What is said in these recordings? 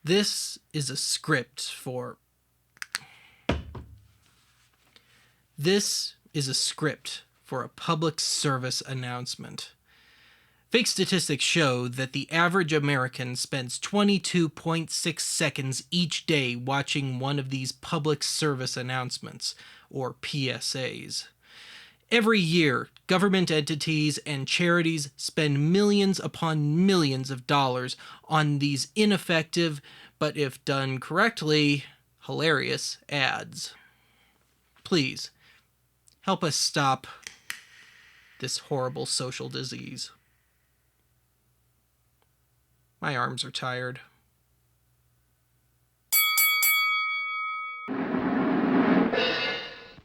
This is a script for... This is a script for a public service announcement. Fake statistics show that the average American spends 22.6 seconds each day watching one of these public service announcements, or PSAs. Every year, government entities and charities spend millions upon millions of dollars on these ineffective, but if done correctly, hilarious ads. Please, help us stop this horrible social disease. My arms are tired.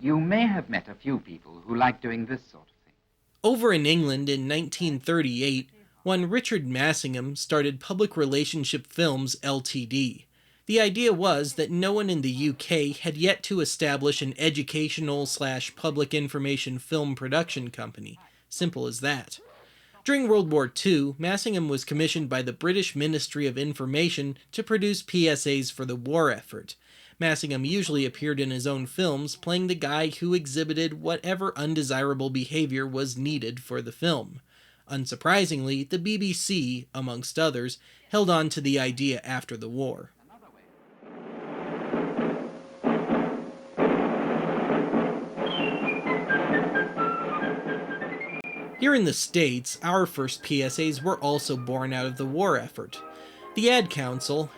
You may have met a few people who like doing this sort of thing. Over in England in 1938, one Richard Massingham started Public Relationship Films Ltd. The idea was that no one in the UK had yet to establish an educational/public information film production company. Simple as that. During World War II, Massingham was commissioned by the British Ministry of Information to produce PSAs for the war effort. Massingham usually appeared in his own films, playing the guy who exhibited whatever undesirable behavior was needed for the film. Unsurprisingly, the BBC, amongst others, held on to the idea after the war. Here in the States, our first PSAs were also born out of the war effort. The Ad Council,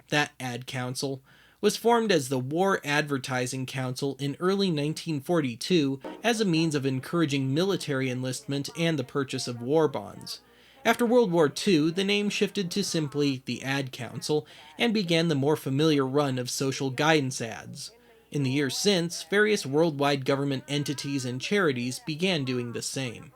that Ad Council, was formed as the War Advertising Council in early 1942 as a means of encouraging military enlistment and the purchase of war bonds. After World War II, the name shifted to simply the Ad Council and began the more familiar run of social guidance ads. In the years since, various worldwide government entities and charities began doing the same.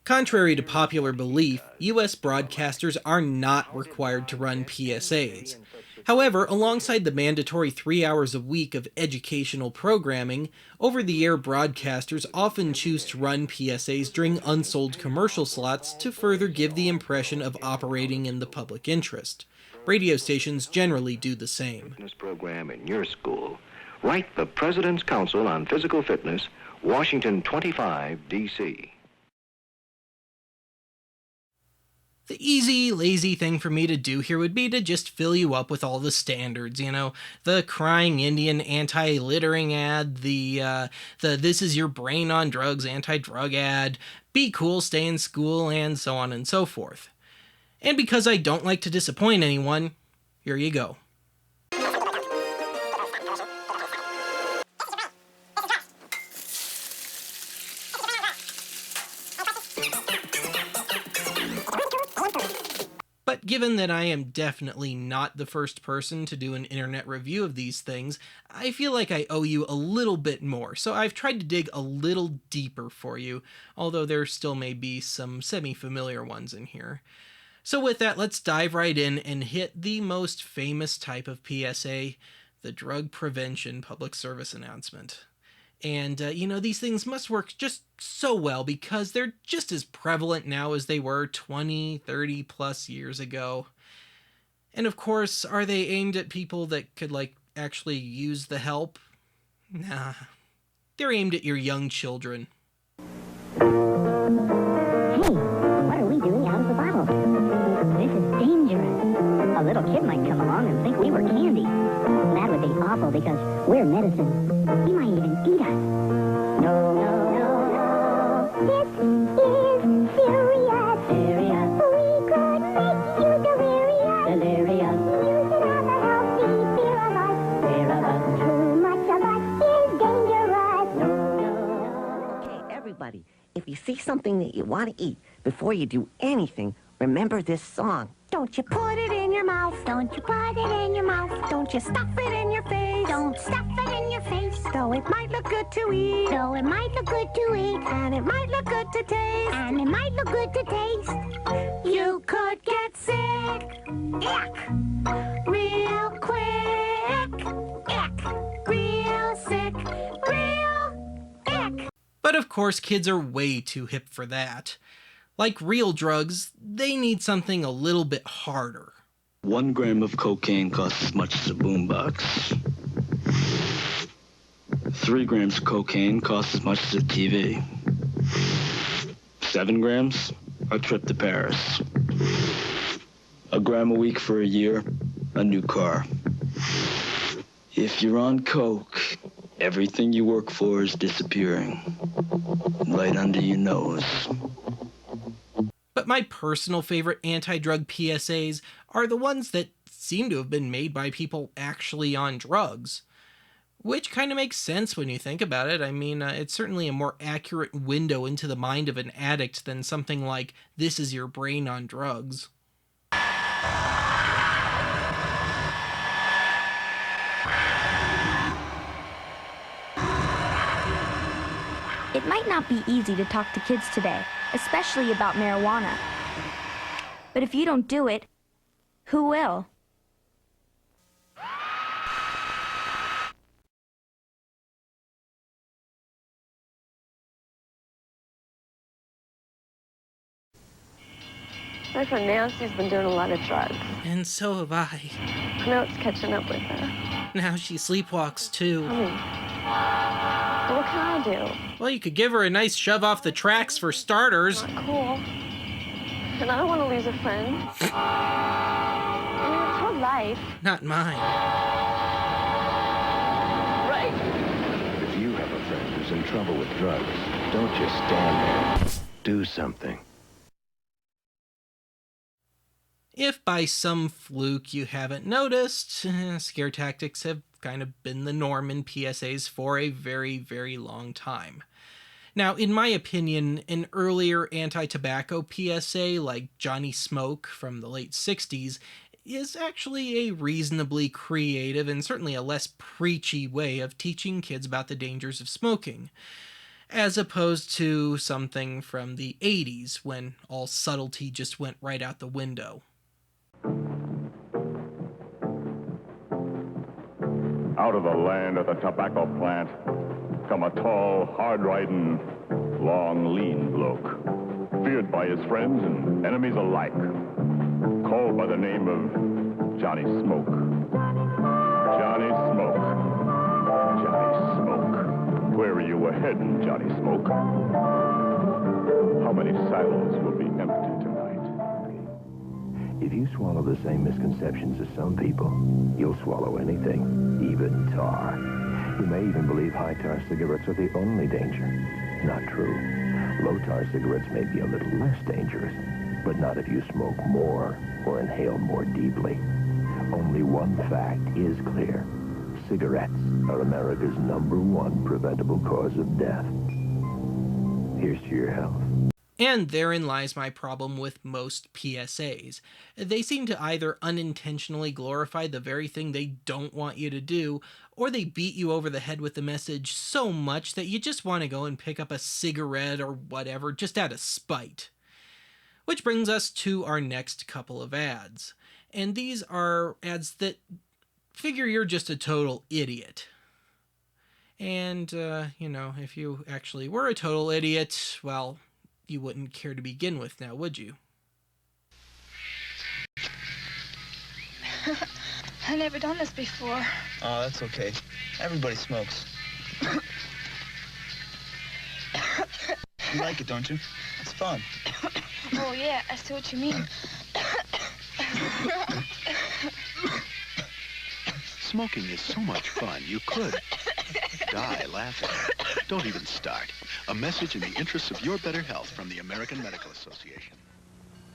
Contrary to popular belief, U.S. broadcasters are not required to run PSAs. However, alongside the mandatory 3 hours a week of educational programming, over-the-air broadcasters often choose to run PSAs during unsold commercial slots to further give the impression of operating in the public interest. Radio stations generally do the same. Fitness program in your school. Write the President's Council on Physical Fitness, Washington 25, D.C. The easy, lazy thing for me to do here would be to just fill you up with all the standards, the crying Indian anti-littering ad, the this is your brain on drugs anti-drug ad, be cool, stay in school, and so on and so forth. And because I don't like to disappoint anyone, here you go. But given that I am definitely not the first person to do an internet review of these things, I feel like I owe you a little bit more, so I've tried to dig a little deeper for you, although there still may be some semi-familiar ones in here. So with that, let's dive right in and hit the most famous type of PSA, the Drug Prevention Public Service Announcement. And, these things must work just so well because they're just as prevalent now as they were 20, 30 plus years ago. And of course, are they aimed at people that could, actually use the help? Nah. They're aimed at your young children. Hey, what are we doing out of the bottle? This is dangerous. A little kid might come along and think we were candy. That would be awful because we're medicine. He might even eat us. No, no, no, no. This is serious. Serious. We could make you delirious. Delirious. Use it on the healthy fear of us. Fear of us. Too much of us is dangerous. No, no, no. Okay, everybody, if you see something that you want to eat, before you do anything, remember this song. Don't you put it in your mouth. Don't you put it in your mouth. Don't you stuff it in your face. Don't stuff it in your face. Though it might look good to eat. Though it might look good to eat. And it might look good to taste. And it might look good to taste. You could get sick. Ick. Real quick. Ick. Real sick. Real ick. But of course, kids are way too hip for that. Like real drugs, they need something a little bit harder. 1 gram of cocaine costs as much as a boombox. 3 grams of cocaine costs as much as a TV. 7 grams, a trip to Paris. 1 gram a week for a year, a new car. If you're on coke, everything you work for is disappearing. Right under your nose. But my personal favorite anti-drug PSAs are the ones that seem to have been made by people actually on drugs. Which kind of makes sense when you think about it. I mean, it's certainly a more accurate window into the mind of an addict than something like, "This is your brain on drugs." It might not be easy to talk to kids today, especially about marijuana. But if you don't do it, who will? My friend Nancy's been doing a lot of drugs. And so have I. Now it's catching up with her. Now she sleepwalks too. But what can I do? Well, you could give her a nice shove off the tracks for starters. Not cool. And I don't want to lose a friend. I mean, it's her life. Not mine. Right. If you have a friend who's in trouble with drugs, don't just stand there. Do something. If by some fluke you haven't noticed, scare tactics have kind of been the norm in PSAs for a very, very long time. Now, in my opinion, an earlier anti-tobacco PSA like Johnny Smoke from the late 60s is actually a reasonably creative and certainly a less preachy way of teaching kids about the dangers of smoking, as opposed to something from the 80s when all subtlety just went right out the window. Out of the land of the tobacco plant come a tall, hard-riding, long, lean bloke, feared by his friends and enemies alike, called by the name of Johnny Smoke. Johnny Smoke. Johnny Smoke. Where are you heading, Johnny Smoke? How many silos will be empty tonight? If you swallow the same misconceptions as some people, you'll swallow anything, even tar. You may even believe high-tar cigarettes are the only danger. Not true. Low-tar cigarettes may be a little less dangerous, but not if you smoke more or inhale more deeply. Only one fact is clear. Cigarettes are America's #1 preventable cause of death. Here's to your health. And therein lies my problem with most PSAs. They seem to either unintentionally glorify the very thing they don't want you to do, or they beat you over the head with the message so much that you just want to go and pick up a cigarette or whatever just out of spite. Which brings us to our next couple of ads. And these are ads that figure you're just a total idiot. And, if you actually were a total idiot, well, you wouldn't care to begin with now, would you? I've never done this before. Oh, that's okay. Everybody smokes. You like it, don't you? It's fun. Oh, yeah, I see what you mean. Smoking is so much fun, you could die laughing. Don't even start. A message in the interests of your better health from the American Medical Association.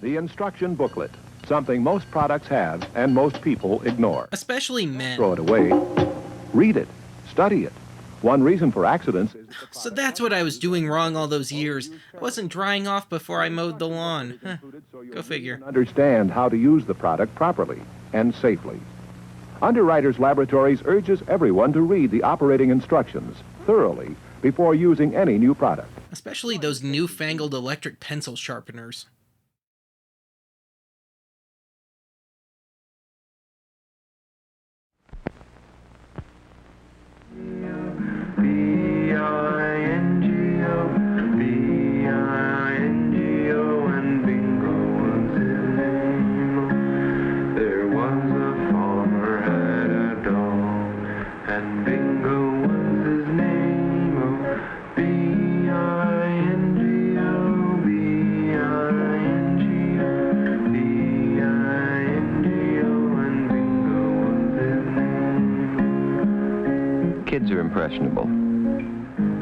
The instruction booklet, something most products have and most people ignore. Especially men. Throw it away. Read it. Study it. One reason for accidents is... So that's what I was doing wrong all those years. I wasn't drying off before I mowed the lawn. Go figure. Understand how to use the product properly and safely. Underwriters Laboratories urges everyone to read the operating instructions thoroughly before using any new product. Especially those newfangled electric pencil sharpeners. B-I-N-G-O, B-I-N-G-O, kids are impressionable.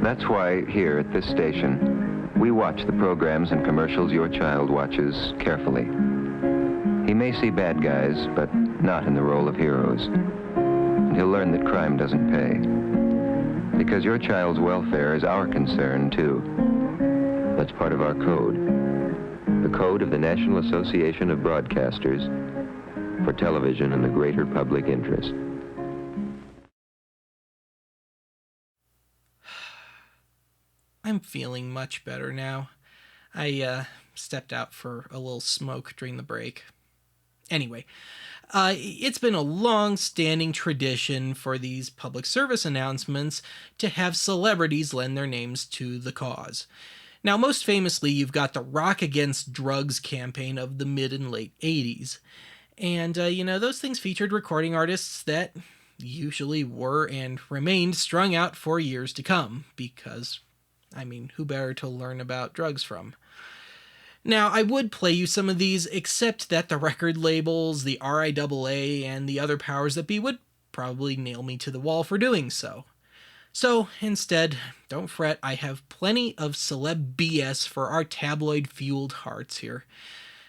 That's why here at this station, we watch the programs and commercials your child watches carefully. He may see bad guys, but not in the role of heroes. And he'll learn that crime doesn't pay. Because your child's welfare is our concern, too. That's part of our code. The code of the National Association of Broadcasters for television and the greater public interest. I'm feeling much better now. I stepped out for a little smoke during the break. Anyway, it's been a long-standing tradition for these public service announcements to have celebrities lend their names to the cause. Now, most famously, you've got the Rock Against Drugs campaign of the mid and late 80s. And, those things featured recording artists that usually were and remained strung out for years to come, because, who better to learn about drugs from? Now, I would play you some of these, except that the record labels, the RIAA, and the other powers that be would probably nail me to the wall for doing so. So, instead, don't fret, I have plenty of celeb BS for our tabloid-fueled hearts here.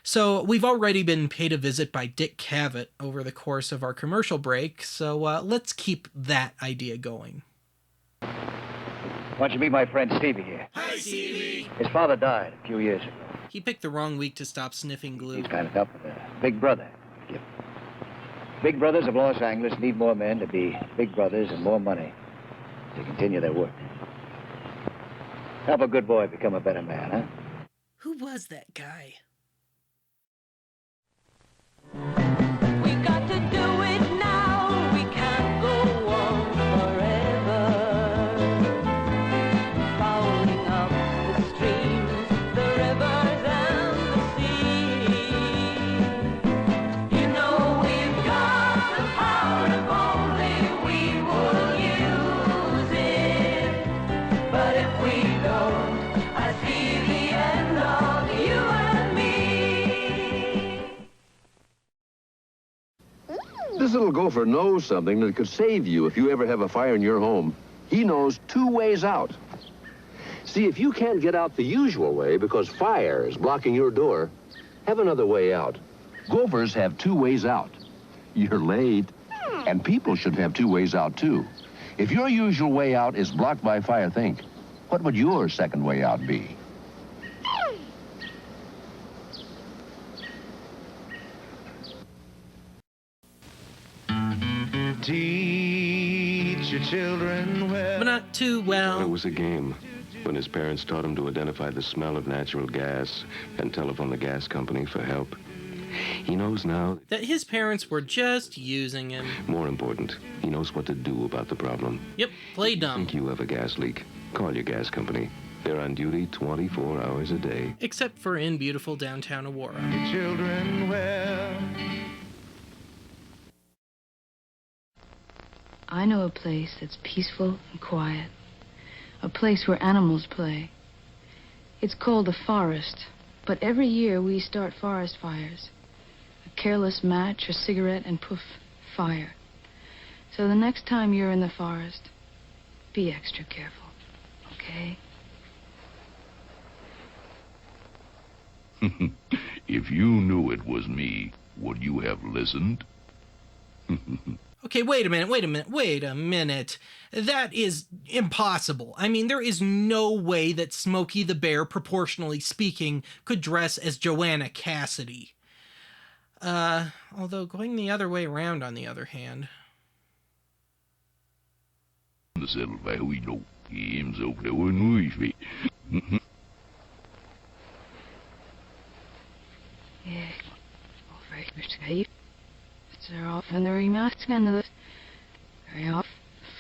So, we've already been paid a visit by Dick Cavett over the course of our commercial break, so let's keep that idea going. Why don't you meet my friend Stevie here? Hi, Stevie! His father died a few years ago. He picked the wrong week to stop sniffing glue. He's kind of help with a big brother. Big brothers of Los Angeles need more men to be big brothers and more money to continue their work. Help a good boy become a better man, huh? Who was that guy? We've got to do it now. We can't go on forever. Fouling up the streams, the rivers and the sea. You know we've got the power if only we will use it. But if we don't, I see the end of you and me. This little gopher knows something that could save you if you ever have a fire in your home. He knows 2 ways out. See, if you can't get out the usual way because fire is blocking your door, have another way out. Gophers have 2 ways out. You're late. And people should have 2 ways out, too. If your usual way out is blocked by fire, think, what would your second way out be? Teach your children well. But not too well. It was a game when his parents taught him to identify the smell of natural gas and telephone the gas company for help. He knows now that his parents were just using him. More important, he knows what to do about the problem. Yep, play dumb. Think you have a gas leak? Call your gas company. They're on duty 24 hours a day. Except for in beautiful downtown Aurora. Your children well. I know a place that's peaceful and quiet. A place where animals play. It's called the forest, but every year we start forest fires. A careless match or cigarette and poof, fire. So the next time you're in the forest, be extra careful, okay? If you knew it was me, would you have listened? Okay, wait a minute. That is impossible. There is no way that Smokey the Bear, proportionally speaking, could dress as Joanna Cassidy. Although going the other way around, on the other hand. Yeah, they're off in the remask and the very off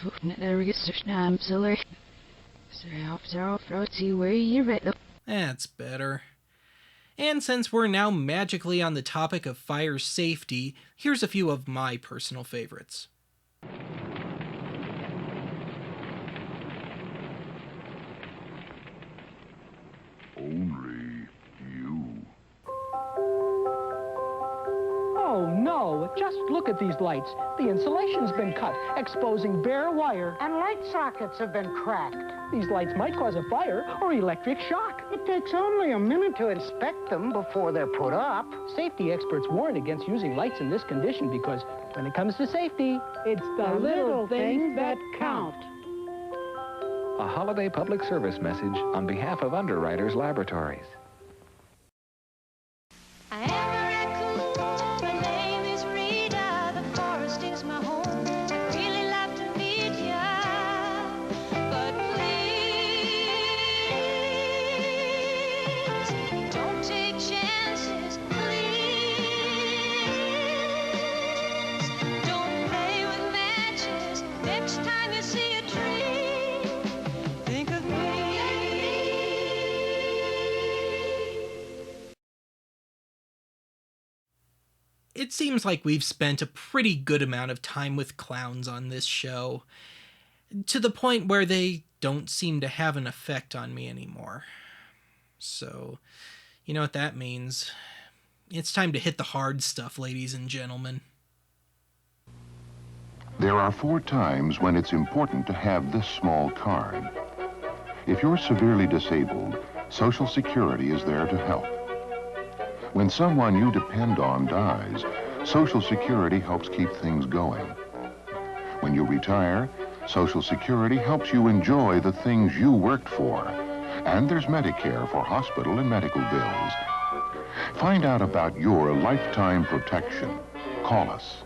foot the research absolutely. They're off see where you're at. That's better. And since we're now magically on the topic of fire safety, here's a few of my personal favorites. Only you. Oh, no. Just look at these lights. The insulation's been cut, exposing bare wire. And light sockets have been cracked. These lights might cause a fire or electric shock. It takes only a minute to inspect them before they're put up. Safety experts warn against using lights in this condition because when it comes to safety, it's the little things that count. A holiday public service message on behalf of Underwriters Laboratories. I am a raccoon, my name is Rita, the forest is my home. I'd really like to meet ya, but please, don't take chances, please. Don't play with matches, next time you see a tree, think of me. It seems like we've spent a pretty good amount of time with clowns on this show, to the point where they don't seem to have an effect on me anymore. So, you know what that means. It's time to hit the hard stuff, ladies and gentlemen. There are 4 times when it's important to have this small card. If you're severely disabled, Social Security is there to help. When someone you depend on dies, Social Security helps keep things going. When you retire, Social Security helps you enjoy the things you worked for. And there's Medicare for hospital and medical bills. Find out about your lifetime protection. Call us.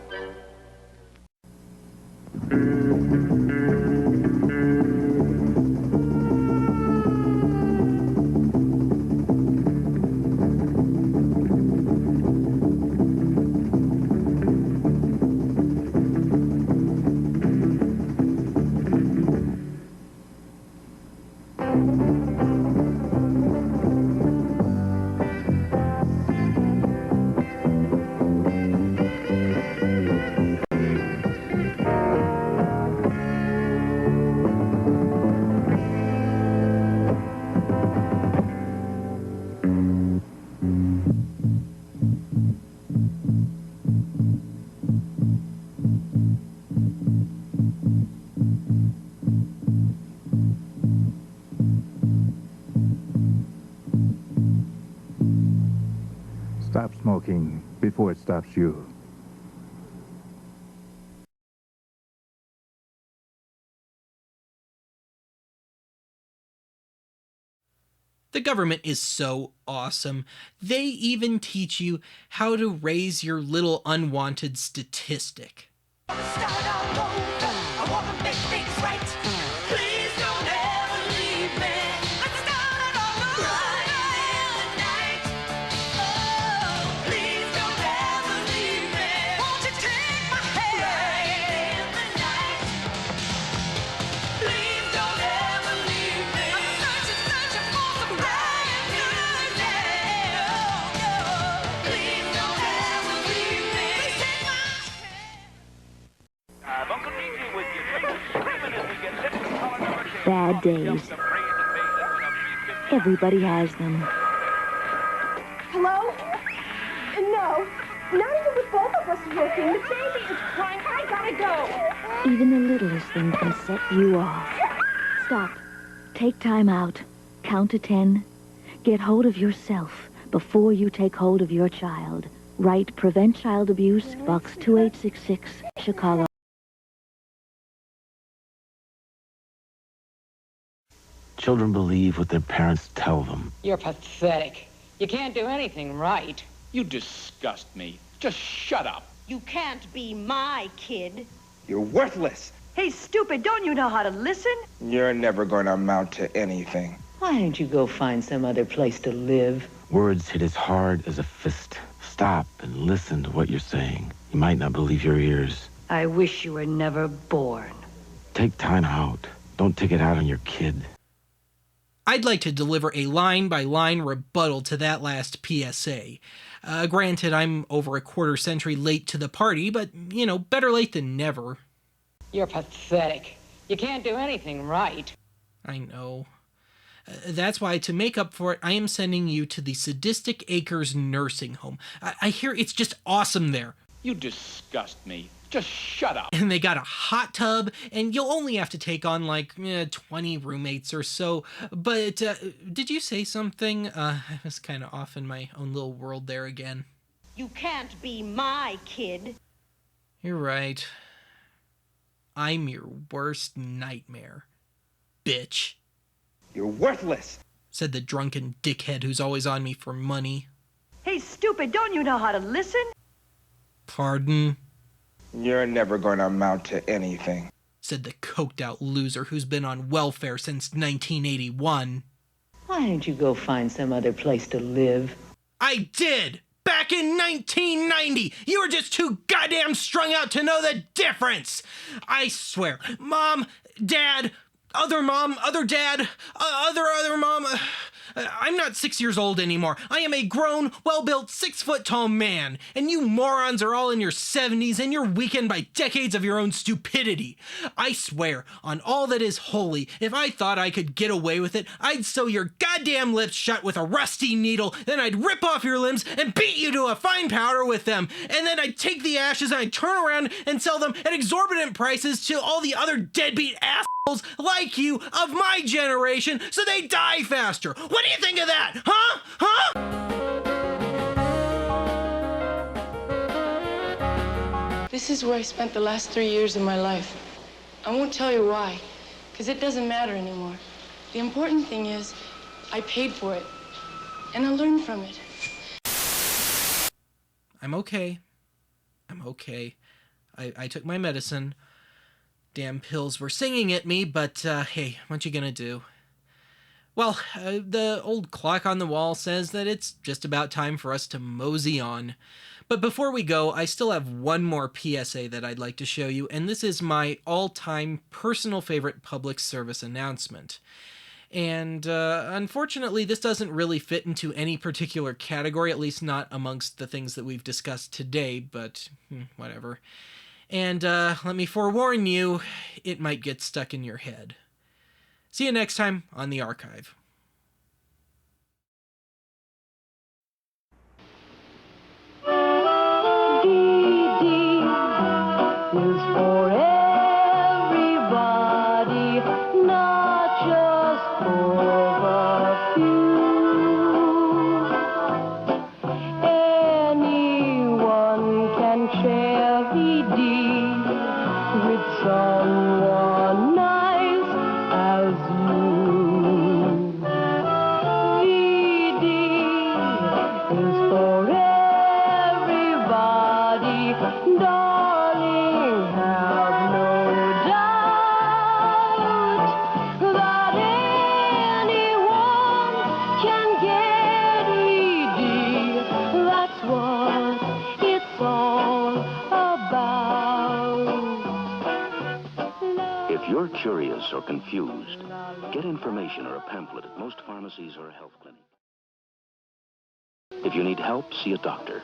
Stop smoking before it stops you. The government is so awesome. They even teach you how to raise your little unwanted statistic. I want to make things right. Please don't ever leave me. Let's start it all over right tonight. Oh, please don't ever leave me. Won't you take my hand right in the night? Please don't ever leave me. I'm searching for some brand new day. Oh, no. Please don't ever leave me. Please take my Bad days. Everybody has them. Hello? No. Not even with both of us working. The baby is crying. I gotta go. Even the littlest thing can set you off. Stop. Take time out. Count to 10. Get hold of yourself before you take hold of your child. Write Prevent Child Abuse, Box 2866, Chicago. Children believe what their parents tell them. You're pathetic. You can't do anything right. You disgust me. Just shut up. You can't be my kid. You're worthless. Hey, stupid, don't you know how to listen? You're never going to amount to anything. Why don't you go find some other place to live? Words hit as hard as a fist. Stop and listen to what you're saying. You might not believe your ears. I wish you were never born. Take time out. Don't take it out on your kid. I'd like to deliver a line-by-line rebuttal to that last PSA. Granted, I'm over a quarter century late to the party, but, you know, better late than never. You're pathetic. You can't do anything right. I know. That's why, to make up for it, I am sending you to the Sadistic Acres Nursing Home. I hear it's just awesome there. You disgust me. Just shut up. And they got a hot tub, and you'll only have to take on like 20 roommates or so. But did you say something? I was kind of off in my own little world there again. You can't be my kid. You're right. I'm your worst nightmare, bitch. You're worthless, said the drunken dickhead who's always on me for money. Hey, stupid, don't you know how to listen? Pardon? You're never going to amount to anything, said the coked-out loser who's been on welfare since 1981. Why don't you go find some other place to live? I did! Back in 1990! You were just too goddamn strung out to know the difference! I swear, Mom, Dad, other mom, other dad, other mom... I'm not 6 years old anymore. I am a grown, well-built, 6-foot-tall man. And you morons are all in your 70s and you're weakened by decades of your own stupidity. I swear, on all that is holy, if I thought I could get away with it, I'd sew your goddamn lips shut with a rusty needle, then I'd rip off your limbs and beat you to a fine powder with them. And then I'd take the ashes and I'd turn around and sell them at exorbitant prices to all the other deadbeat assholes like you of my generation so they die faster. What do you think of that? Huh? This is where I spent the last 3 years of my life. I won't tell you why, because it doesn't matter anymore. The important thing is, I paid for it, and I learned from it. I'm okay. I took my medicine. Damn pills were singing at me, but hey, what you gonna do? Well, the old clock on the wall says that it's just about time for us to mosey on. But before we go, I still have one more PSA that I'd like to show you, and this is my all-time personal favorite public service announcement. And unfortunately, this doesn't really fit into any particular category, at least not amongst the things that we've discussed today, but whatever. And let me forewarn you, it might get stuck in your head. See you next time on The Archive. Is for everybody, not just for the few. Anyone can share VD with someone nice as you. VD is for everybody, darling, have no doubt that anyone can get VD. That's what it's all about. If you're curious or confused, get information or a pamphlet at most pharmacies or a health clinic. If you need help, see a doctor.